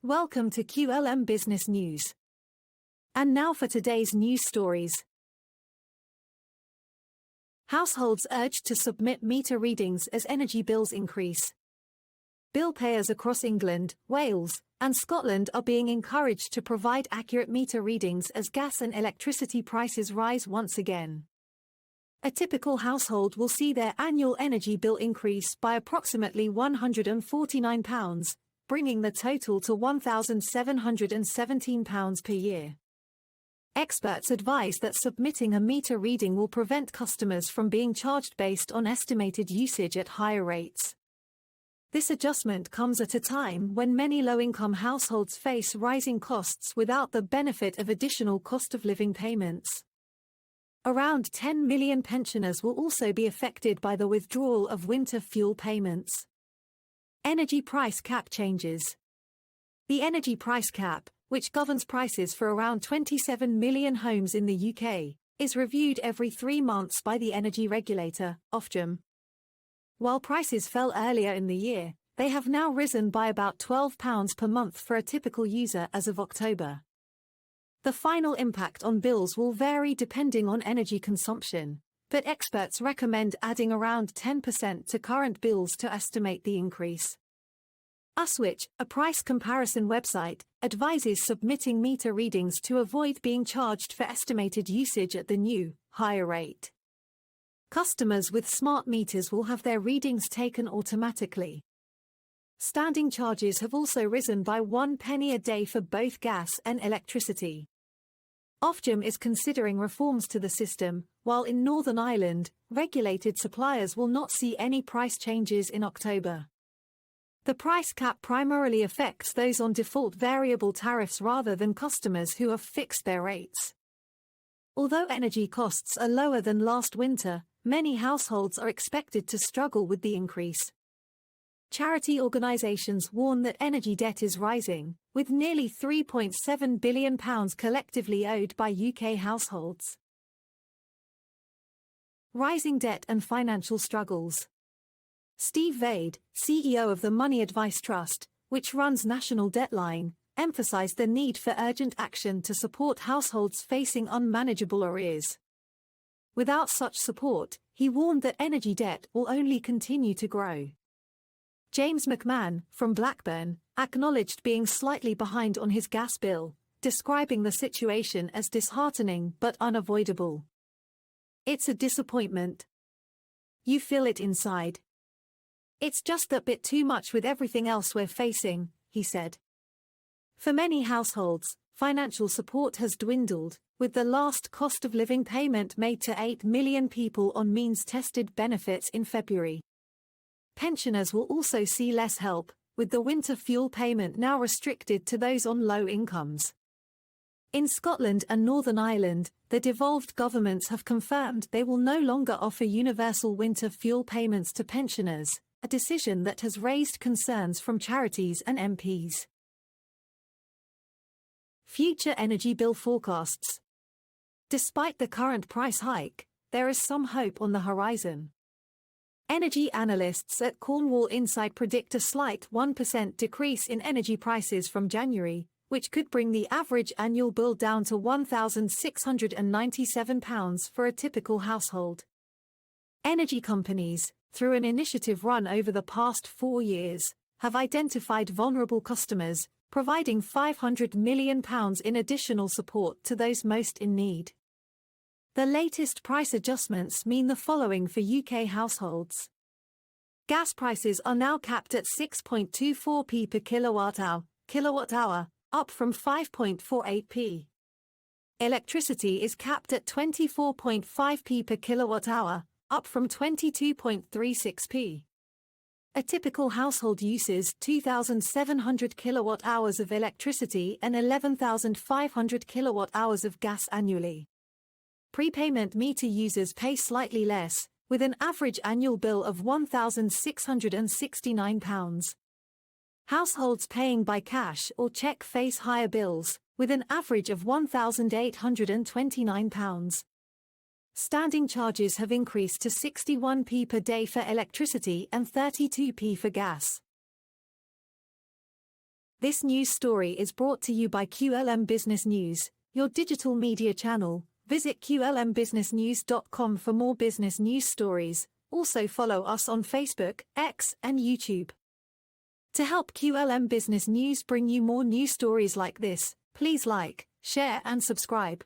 Welcome to QLM Business News. And now for today's news stories. Households urged to submit meter readings as energy bills increase. Bill payers across England, Wales, and Scotland are being encouraged to provide accurate meter readings as gas and electricity prices rise once again. A typical household will see their annual energy bill increase by approximately £149, bringing the total to £1,717 per year. Experts advise that submitting a meter reading will prevent customers from being charged based on estimated usage at higher rates. This adjustment comes at a time when many low-income households face rising costs without the benefit of additional cost of living payments. Around 10 million pensioners will also be affected by the withdrawal of winter fuel payments. Energy price cap changes. The energy price cap, which governs prices for around 27 million homes in the UK, is reviewed every 3 months by the energy regulator, Ofgem. While prices fell earlier in the year, they have now risen by about £12 per month for a typical user as of October. The final impact on bills will vary depending on energy consumption, but experts recommend adding around 10% to current bills to estimate the increase. Uswitch, a price comparison website, advises submitting meter readings to avoid being charged for estimated usage at the new, higher rate. Customers with smart meters will have their readings taken automatically. Standing charges have also risen by 1 penny a day for both gas and electricity. Ofgem is considering reforms to the system, while in Northern Ireland, regulated suppliers will not see any price changes in October. The price cap primarily affects those on default variable tariffs rather than customers who have fixed their rates. Although energy costs are lower than last winter, many households are expected to struggle with the increase. Charity organisations warn that energy debt is rising, with nearly £3.7 billion collectively owed by UK households. Rising debt and financial struggles. Steve Vade, CEO of the Money Advice Trust, which runs National Debtline, emphasised the need for urgent action to support households facing unmanageable arrears. Without such support, he warned that energy debt will only continue to grow. James McMahon, from Blackburn, acknowledged being slightly behind on his gas bill, describing the situation as disheartening but unavoidable. "It's a disappointment. You feel it inside. It's just that bit too much with everything else we're facing," he said. For many households, financial support has dwindled, with the last cost of living payment made to 8 million people on means-tested benefits in February. Pensioners will also see less help, with the winter fuel payment now restricted to those on low incomes. In Scotland and Northern Ireland, the devolved governments have confirmed they will no longer offer universal winter fuel payments to pensioners, a decision that has raised concerns from charities and MPs. Future energy bill forecasts. Despite the current price hike, there is some hope on the horizon. Energy analysts at Cornwall Insight predict a slight 1% decrease in energy prices from January, which could bring the average annual bill down to £1,697 for a typical household. Energy companies, through an initiative run over the past 4 years, have identified vulnerable customers, providing £500 million in additional support to those most in need. The latest price adjustments mean the following for UK households. Gas prices are now capped at 6.24p per kilowatt-hour, up from 5.48p. Electricity is capped at 24.5p per kilowatt-hour, up from 22.36p. A typical household uses 2,700 kilowatt-hours of electricity and 11,500 kilowatt-hours of gas annually. Prepayment meter users pay slightly less, with an average annual bill of £1,669. Households paying by cash or cheque face higher bills, with an average of £1,829. Standing charges have increased to 61p per day for electricity and 32p for gas. This news story is brought to you by QLM Business News, your digital media channel. Visit qlmbusinessnews.com for more business news stories. Also follow us on Facebook, X, and YouTube. To help QLM Business News bring you more news stories like this, please like, share and subscribe.